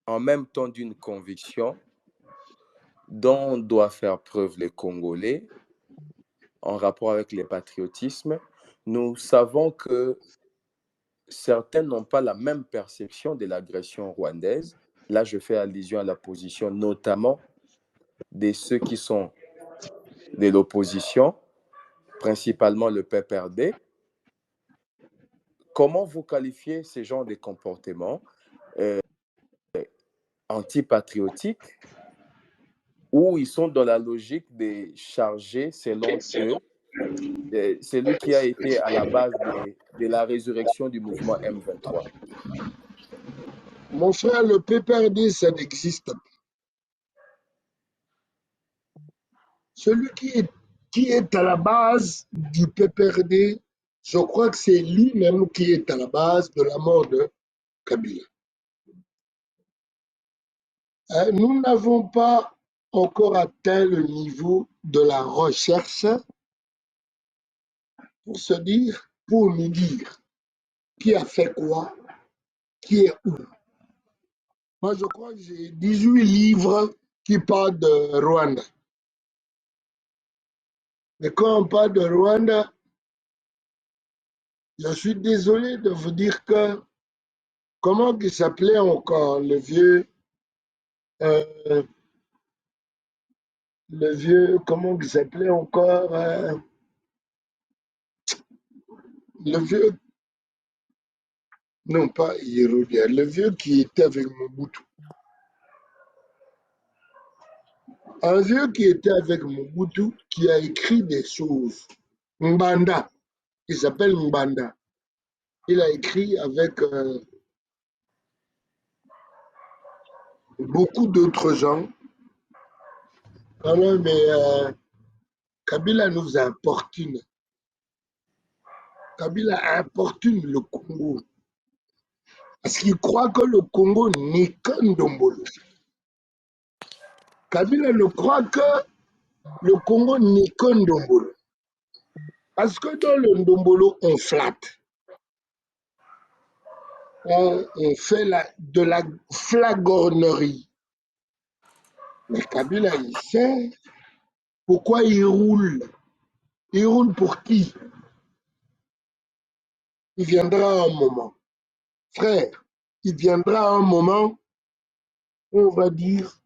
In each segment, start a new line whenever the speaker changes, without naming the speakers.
en même temps d'une conviction dont doivent faire preuve les Congolais en rapport avec le patriotisme. Nous savons que certains n'ont pas la même perception de l'agression rwandaise. Là, je fais allusion à la position notamment de ceux qui sont de l'opposition, principalement le PPRD. Comment vous qualifiez ces genres de comportements antipatriotiques où ils sont dans la logique de charger, selon eux, celui qui a été à la base de la résurrection du mouvement M23?
Mon frère, le PPRD, ça n'existe pas. Celui qui est à la base du PPRD, je crois que c'est lui-même qui est à la base de la mort de Kabila. Nous n'avons pas encore atteint le niveau de la recherche pour nous dire qui a fait quoi, qui est où. Moi, je crois que j'ai 18 livres qui parlent de Rwanda. Mais quand on parle de Rwanda, je suis désolé de vous dire que, comment il s'appelait encore le vieux, comment il s'appelait encore, le vieux, non pas Yerodia, le vieux qui était avec Mobutu. Un vieux qui était avec Mobutu, qui a écrit des choses. Mbanda, il s'appelle Mbanda. Il a écrit avec beaucoup d'autres gens. Alors, mais Kabila nous importune. Kabila importune le Congo. Parce qu'il croit que le Congo n'est qu'un Dombolo. Kabila ne croit que le Congo n'est qu'un Dombolo. Parce que dans le Ndombolo, on flatte. On fait de la flagornerie. Mais Kabila, il sait pourquoi il roule. Il roule pour qui? Il viendra un moment. Frère, il viendra un moment où on va dire,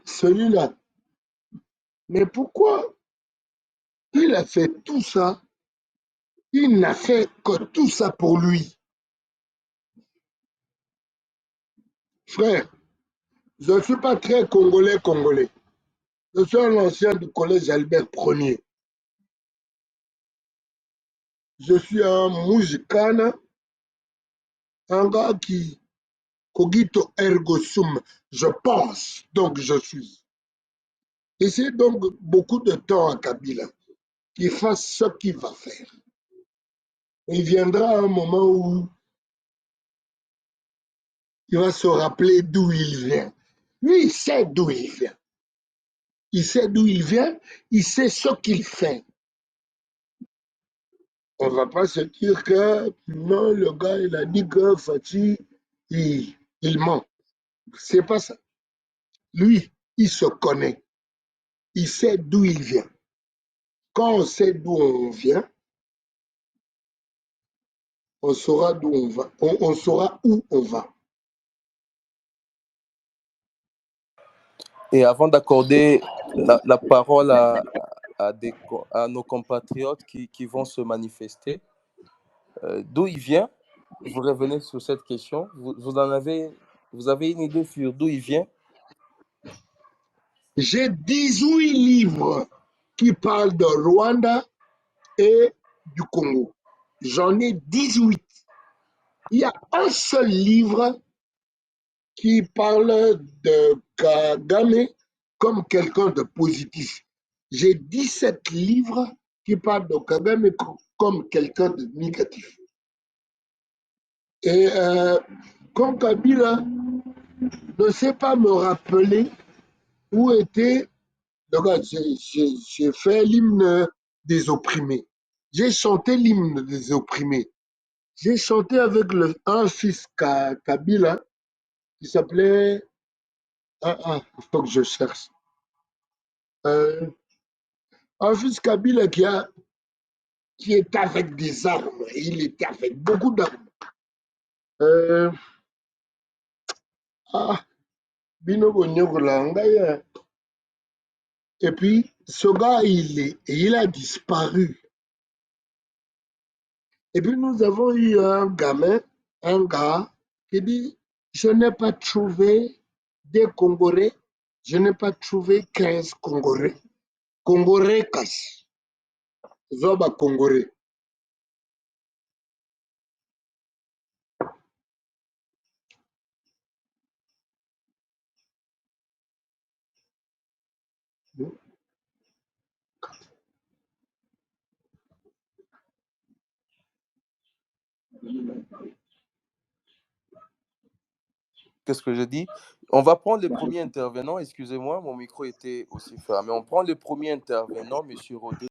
celui-là, mais pourquoi il a fait tout ça? Il n'a fait que tout ça pour lui. Frère, je ne suis pas très congolais. Je suis un ancien du collège Albert Ier. Je suis un Moujikana, un gars qui, cogito ergo sum, je pense, donc je suis. Et c'est donc beaucoup de temps à Kabila qu'il fasse ce qu'il va faire. Il viendra un moment où il va se rappeler d'où il vient. Lui, il sait d'où il vient. Il sait d'où il vient, il sait ce qu'il fait. On ne va pas se dire que non, le gars, il a dit que Fatih, il ment. C'est pas ça. Lui, il se connaît. Il sait d'où il vient. Quand on sait d'où on vient, on saura d'où on va. On saura où on va.
Et avant d'accorder la parole à nos compatriotes qui vont se manifester, d'où il vient? Vous revenez sur cette question. Vous avez une idée sur d'où il vient?
J'ai 18 livres qui parlent de Rwanda et du Congo. J'en ai 18. Il y a un seul livre qui parle de Kagame comme quelqu'un de positif. J'ai 17 livres qui parlent de Kagame comme quelqu'un de négatif. Et quand Kabila ne sait pas me rappeler où était, regarde, j'ai fait l'hymne des opprimés. J'ai chanté l'hymne des opprimés. J'ai chanté avec un fils Kabila qui s'appelait... il faut que je cherche. Un fils Kabila qui était avec des armes. Il était avec beaucoup d'armes. Bino Bonyogola, Ngaya. Et puis, ce gars, il a disparu. Et puis, nous avons eu un gamin, un gars, qui dit, je n'ai pas trouvé des Congolais, je n'ai pas trouvé 15 Congolais. Congolais cash. Zoba Congolais.
Qu'est-ce que je dis? On va prendre le premier intervenant. Excusez-moi, mon micro était aussi fermé. On prend le premier intervenant, M. Rodrigue.